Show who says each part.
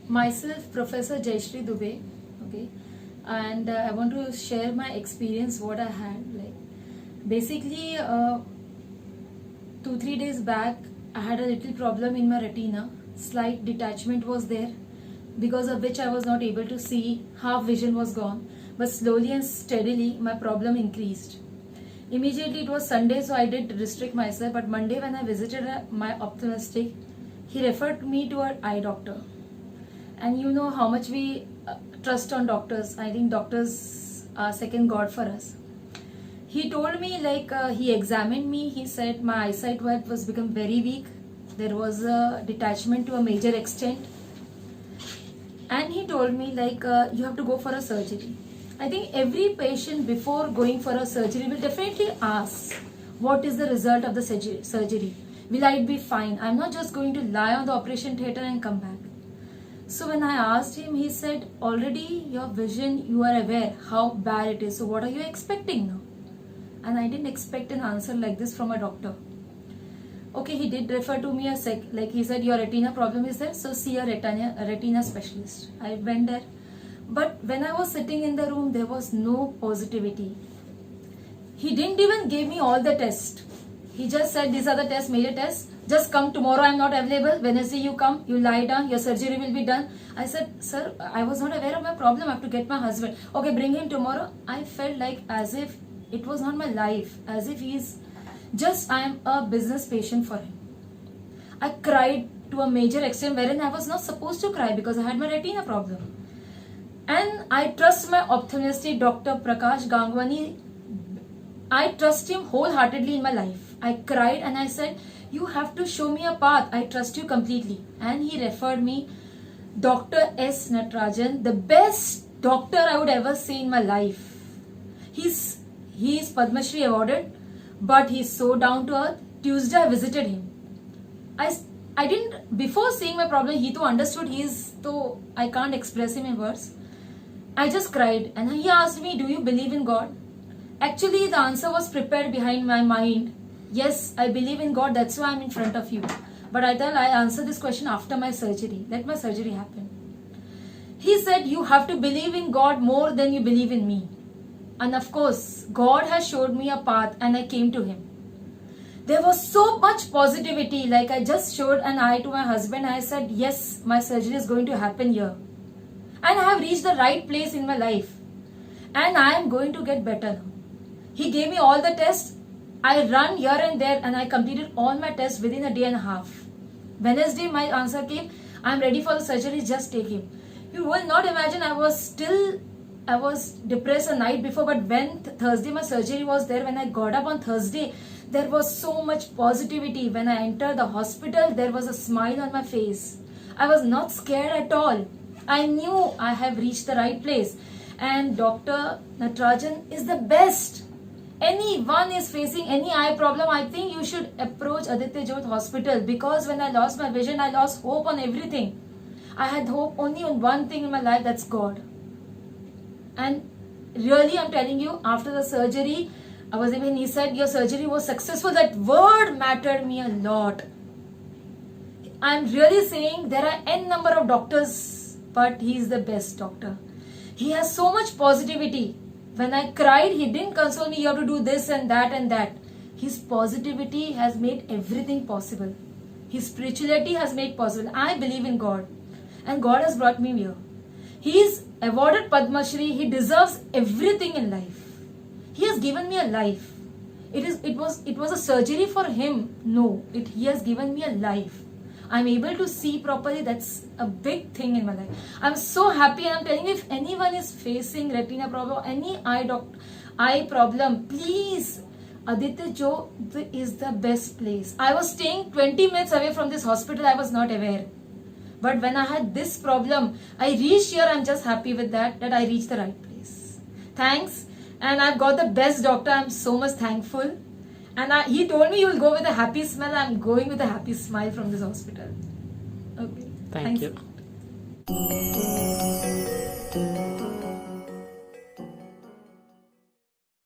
Speaker 1: Myself, Professor Jayashree Dubey, okay, and I want to share my experience. What I had, basically, 2-3 days back, I had a little problem in my retina. Slight detachment was there, because of which I was not able to see. Half vision was gone, but slowly and steadily, my problem increased. Immediately, it was Sunday, so I did restrict myself. But Monday, when I visited my ophthalmologist, he referred me to an eye doctor. And you know how much we trust on doctors. I think doctors are second god for us. He told me, he examined me. He said my eyesight was become very weak. There was a detachment to a major extent. And he told me you have to go for a surgery. I think every patient before going for a surgery will definitely ask, what is the result of the surgery? Will I be fine? I'm not just going to lie on the operation theatre and come back. So when I asked him, he said, already your vision, you are aware how bad it is. So what are you expecting now? And I didn't expect an answer like this from a doctor. Okay, he did refer to me he said, your retina problem is there, so see a retina specialist. I went there. But when I was sitting in the room, there was no positivity. He didn't even give me all the tests. He just said, these are the tests, major tests. Just come tomorrow, I'm not available. Wednesday you come, you lie down, your surgery will be done. I said, sir, I was not aware of my problem. I have to get my husband. Okay, bring him tomorrow. I felt like as if it was not my life. As if I am a business patient for him. I cried to a major extent wherein I was not supposed to cry because I had my retina problem. And I trust my ophthalmologist, Dr. Prakash Gangwani. I trust him wholeheartedly in my life. I cried and I said, you have to show me a path. I trust you completely. And he referred me Dr. S. Natarajan, the best doctor I would ever see in my life. He is Padma Shri awarded, but he's so down to earth. Tuesday I visited him. I didn't, before seeing my problem, he too understood. I can't express him in words. I just cried and he asked me, do you believe in God? Actually, the answer was prepared behind my mind. Yes, I believe in God, that's why I'm in front of you. But I thought I answer this question after my surgery. Let my surgery happen. He said, you have to believe in God more than you believe in me. And of course, God has showed me a path and I came to him. There was so much positivity. Like I just showed an eye to my husband. I said, yes, my surgery is going to happen here. And I have reached the right place in my life. And I am going to get better now. He gave me all the tests. I run here and there and I completed all my tests within a day and a half. Wednesday, my answer came, I'm ready for the surgery, just take him. You will not imagine, I was depressed the night before, but when Thursday my surgery was there, when I got up on Thursday, there was so much positivity. When I entered the hospital, there was a smile on my face. I was not scared at all. I knew I have reached the right place. And Dr. Natarajan is the best. Anyone is facing any eye problem, I think you should approach Aditya Jyot Hospital, because when I lost my vision, I lost hope on everything. I had hope only on one thing in my life, that's God. And really, I'm telling you, after the surgery, he said, your surgery was successful. That word mattered me a lot. I'm really saying there are n number of doctors, but he is the best doctor. He has so much positivity. When I cried, he didn't console me, you have to do this and that and that. His positivity has made everything possible. His spirituality has made possible. I believe in God. And God has brought me here. He is awarded Padma Shri. He deserves everything in life. He has given me a life. It was a surgery for him. No, he has given me a life. I'm able to see properly. That's a big thing in my life. I'm so happy, and I'm telling you, if anyone is facing retina problem, any eye problem, please, Aditya Jyot is the best place. I was staying 20 minutes away from this hospital. I was not aware. But when I had this problem, I reached here. I'm just happy with that I reached the right place. Thanks. And I've got the best doctor. I'm so much thankful. And he told me you will go with a happy smile. I'm going with a happy smile from this hospital. Okay.
Speaker 2: Thank
Speaker 1: Thanks.
Speaker 2: you.